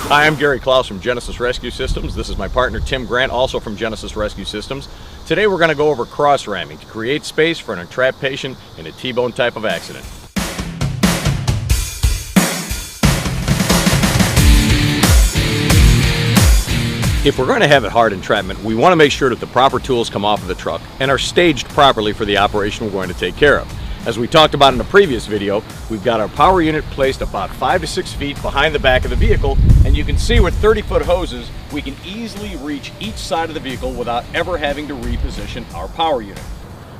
Hi, I'm Gary Klaus from Genesis Rescue Systems. This is my partner Tim Grant, also from Genesis Rescue Systems. Today we're going to go over cross-ramming to create space for an entrapped patient in a T-bone type of accident. If we're going to have a hard entrapment, we want to make sure that the proper tools come off of the truck and are staged properly for the operation we're going to take care of. As we talked about in the previous video, we've got our power unit placed about 5 to 6 feet behind the back of the vehicle, and you can see with 30-foot hoses, we can easily reach each side of the vehicle without ever having to reposition our power unit.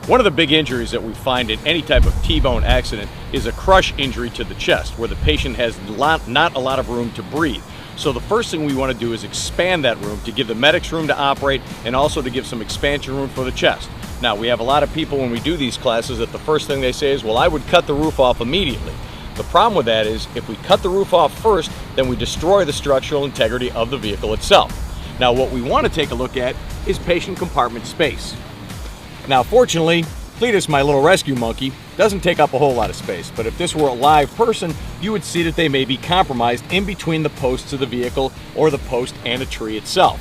One of the big injuries that we find in any type of T-bone accident is a crush injury to the chest, where the patient has not a lot of room to breathe. So the first thing we want to do is expand that room to give the medics room to operate and also to give some expansion room for the chest. Now, we have a lot of people when we do these classes that the first thing they say is, well, I would cut the roof off immediately. The problem with that is if we cut the roof off first, then we destroy the structural integrity of the vehicle itself. Now, what we want to take a look at is patient compartment space. Now, fortunately, Cletus, my little rescue monkey, doesn't take up a whole lot of space, but if this were a live person, you would see that they may be compromised in between the posts of the vehicle or the post and a tree itself.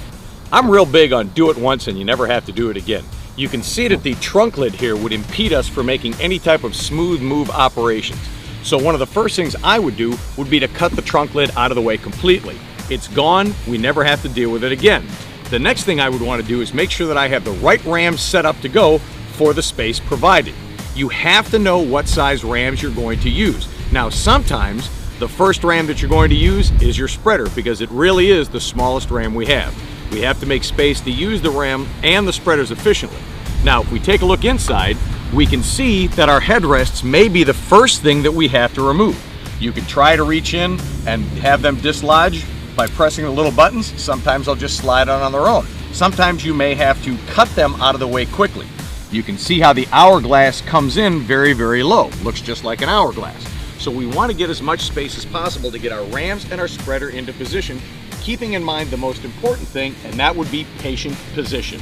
I'm real big on do it once and you never have to do it again. You can see that the trunk lid here would impede us from making any type of smooth move operations. So one of the first things I would do would be to cut the trunk lid out of the way completely. It's gone, we never have to deal with it again. The next thing I would want to do is make sure that I have the right rams set up to go for the space provided. You have to know what size rams you're going to use. Now, sometimes the first ram that you're going to use is your spreader because it really is the smallest ram we have. We have to make space to use the ram and the spreaders efficiently. Now, if we take a look inside, we can see that our headrests may be the first thing that we have to remove. You can try to reach in and have them dislodge by pressing the little buttons. Sometimes they'll just slide on their own. Sometimes you may have to cut them out of the way quickly. You can see how the hourglass comes in very, very low. Looks just like an hourglass. So we want to get as much space as possible to get our rams and our spreader into position, keeping in mind the most important thing, and that would be patient position.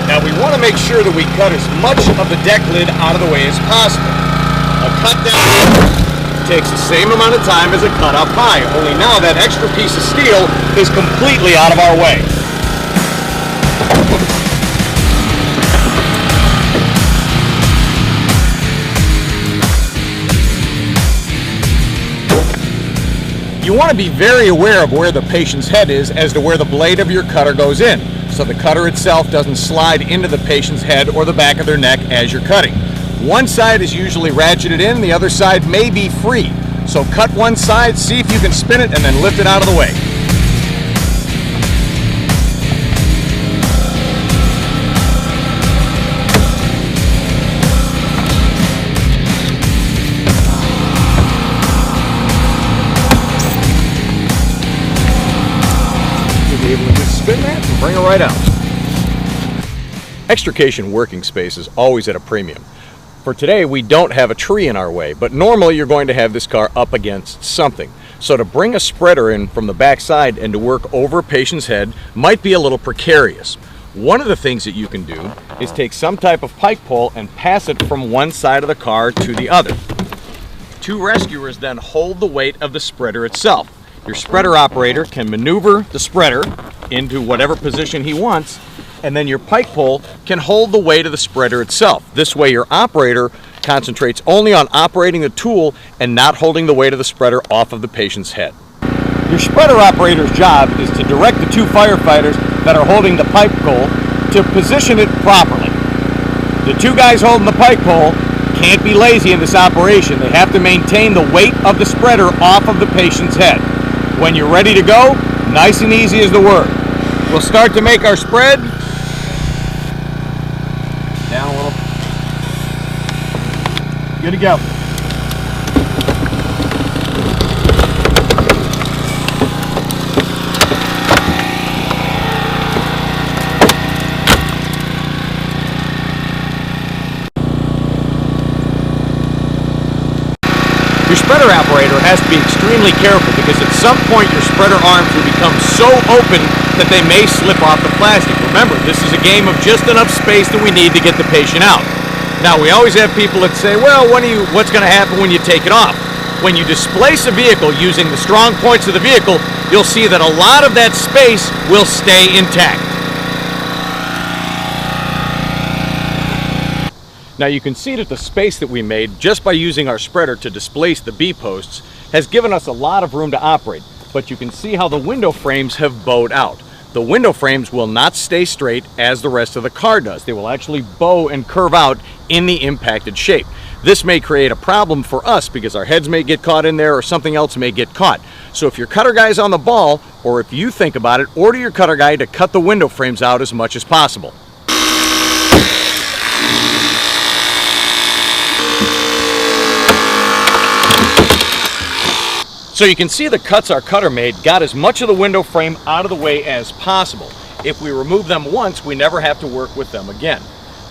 Now we want to make sure that we cut as much of the deck lid out of the way as possible. A cut down takes the same amount of time as a cut up high, only now that extra piece of steel is completely out of our way. You want to be very aware of where the patient's head is as to where the blade of your cutter goes in, so the cutter itself doesn't slide into the patient's head or the back of their neck as you're cutting. One side is usually ratcheted in, the other side may be free. So cut one side, see if you can spin it, and then lift it out of the way. You'll be able to just spin that and bring it right out. Extrication working space is always at a premium. For today, we don't have a tree in our way, but normally you're going to have this car up against something. So to bring a spreader in from the back side and to work over a patient's head might be a little precarious. One of the things that you can do is take some type of pike pole and pass it from one side of the car to the other. Two rescuers then hold the weight of the spreader itself. Your spreader operator can maneuver the spreader into whatever position he wants, and then your pike pole can hold the weight of the spreader itself. This way your operator concentrates only on operating the tool and not holding the weight of the spreader off of the patient's head. Your spreader operator's job is to direct the two firefighters that are holding the pike pole to position it properly. The two guys holding the pike pole can't be lazy in this operation. They have to maintain the weight of the spreader off of the patient's head. When you're ready to go, nice and easy is the word. We'll start to make our spread. Down a little. Good to go. Your spreader operator has to be extremely careful because at some point your spreader arms will become so open that they may slip off the plastic. Remember, this is a game of just enough space that we need to get the patient out. Now, we always have people that say, well, what's going to happen when you take it off? When you displace a vehicle using the strong points of the vehicle, you'll see that a lot of that space will stay intact. Now, you can see that the space that we made just by using our spreader to displace the B-posts has given us a lot of room to operate, but you can see how the window frames have bowed out. The window frames will not stay straight as the rest of the car does. They will actually bow and curve out in the impacted shape. This may create a problem for us because our heads may get caught in there or something else may get caught. So if your cutter guy's on the ball, or if you think about it, order your cutter guy to cut the window frames out as much as possible. So you can see the cuts our cutter made got as much of the window frame out of the way as possible. If we remove them once, we never have to work with them again.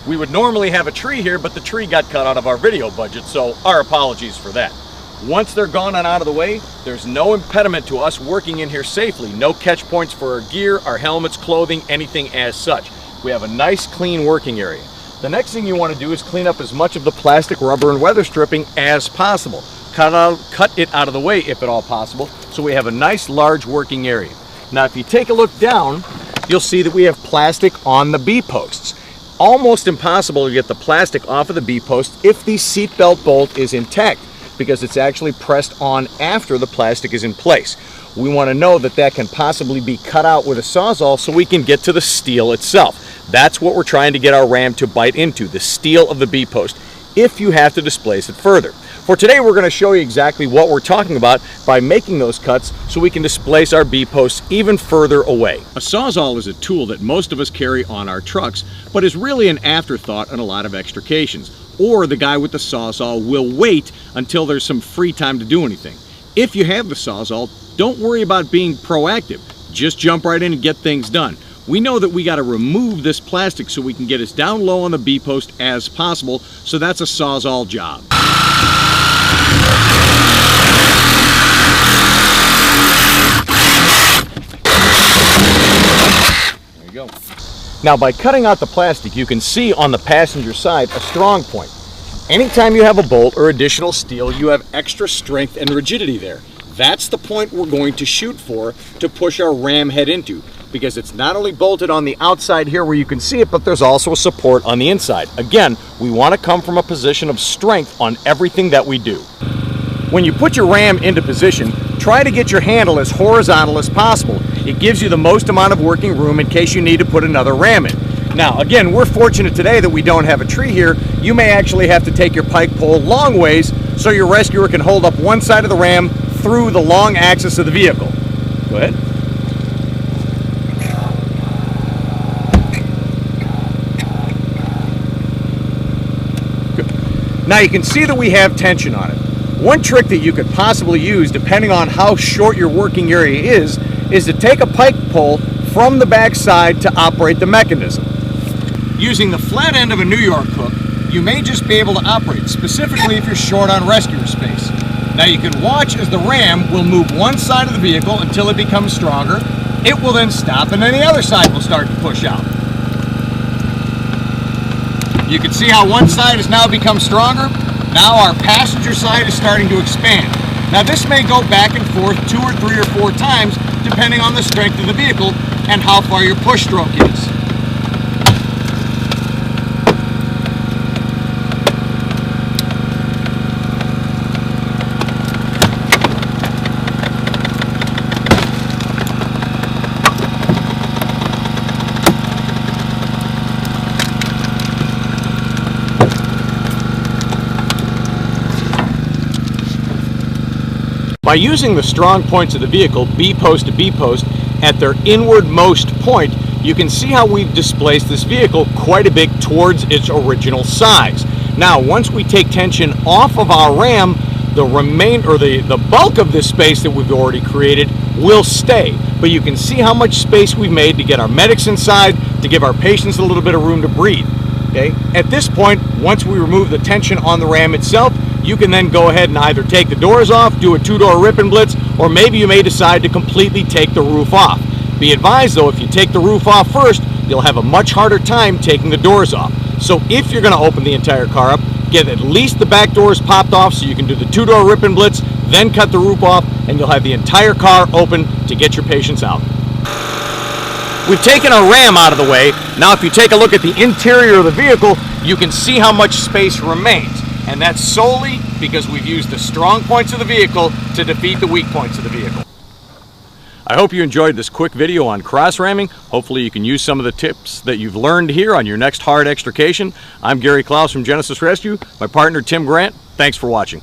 We would normally have a tree here, but the tree got cut out of our video budget, so our apologies for that. Once they're gone and out of the way, there's no impediment to us working in here safely. No catch points for our gear, our helmets, clothing, anything as such. We have a nice clean working area. The next thing you want to do is clean up as much of the plastic, rubber, and weather stripping as possible. Cut it out of the way if at all possible, so we have a nice large working area. Now if you take a look down, you'll see that we have plastic on the B-posts. Almost impossible to get the plastic off of the B-post if the seatbelt bolt is intact, because it's actually pressed on after the plastic is in place. We want to know that that can possibly be cut out with a Sawzall so we can get to the steel itself. That's what we're trying to get our ram to bite into, the steel of the B-post, if you have to displace it further. For today, we're going to show you exactly what we're talking about by making those cuts so we can displace our B-posts even further away. A Sawzall is a tool that most of us carry on our trucks, but is really an afterthought on a lot of extrications. Or the guy with the Sawzall will wait until there's some free time to do anything. If you have the Sawzall, don't worry about being proactive. Just jump right in and get things done. We know that we got to remove this plastic so we can get as down low on the B-post as possible, so that's a Sawzall job. There you go. Now by cutting out the plastic, you can see on the passenger side a strong point. Anytime you have a bolt or additional steel, you have extra strength and rigidity there. That's the point we're going to shoot for to push our ram head into, because it's not only bolted on the outside here where you can see it, but there's also a support on the inside. Again, we want to come from a position of strength on everything that we do. When you put your ram into position, try to get your handle as horizontal as possible. It gives you the most amount of working room in case you need to put another ram in. Now, again, we're fortunate today that we don't have a tree here. You may actually have to take your pike pole long ways so your rescuer can hold up one side of the ram through the long axis of the vehicle. Go ahead. Good. Now you can see that we have tension on it. One trick that you could possibly use, depending on how short your working area is to take a pike pole from the back side to operate the mechanism. Using the flat end of a New York hook, you may just be able to operate, specifically if you're short on rescuer space. Now you can watch as the ram will move one side of the vehicle until it becomes stronger. It will then stop and then the other side will start to push out. You can see how one side has now become stronger. Now our passenger side is starting to expand. Now this may go back and forth 2 or 3 or 4 times depending on the strength of the vehicle and how far your push stroke is. By using the strong points of the vehicle, B-post to B-post, at their inwardmost point, you can see how we've displaced this vehicle quite a bit towards its original size. Now, once we take tension off of our ram, the bulk of this space that we've already created will stay. But you can see how much space we've made to get our medics inside, to give our patients a little bit of room to breathe. Okay? At this point, once we remove the tension on the ram itself, you can then go ahead and either take the doors off, do a 2-door rip and blitz, or maybe you may decide to completely take the roof off. Be advised though, if you take the roof off first, you'll have a much harder time taking the doors off. So if you're going to open the entire car up, get at least the back doors popped off so you can do the 2-door rip and blitz, then cut the roof off, and you'll have the entire car open to get your patients out. We've taken our Ram out of the way. Now if you take a look at the interior of the vehicle, you can see how much space remains. And that's solely because we've used the strong points of the vehicle to defeat the weak points of the vehicle. I hope you enjoyed this quick video on cross ramming. Hopefully you can use some of the tips that you've learned here on your next hard extrication. I'm Gary Klaus from Genesis Rescue. My partner Tim Grant. Thanks for watching.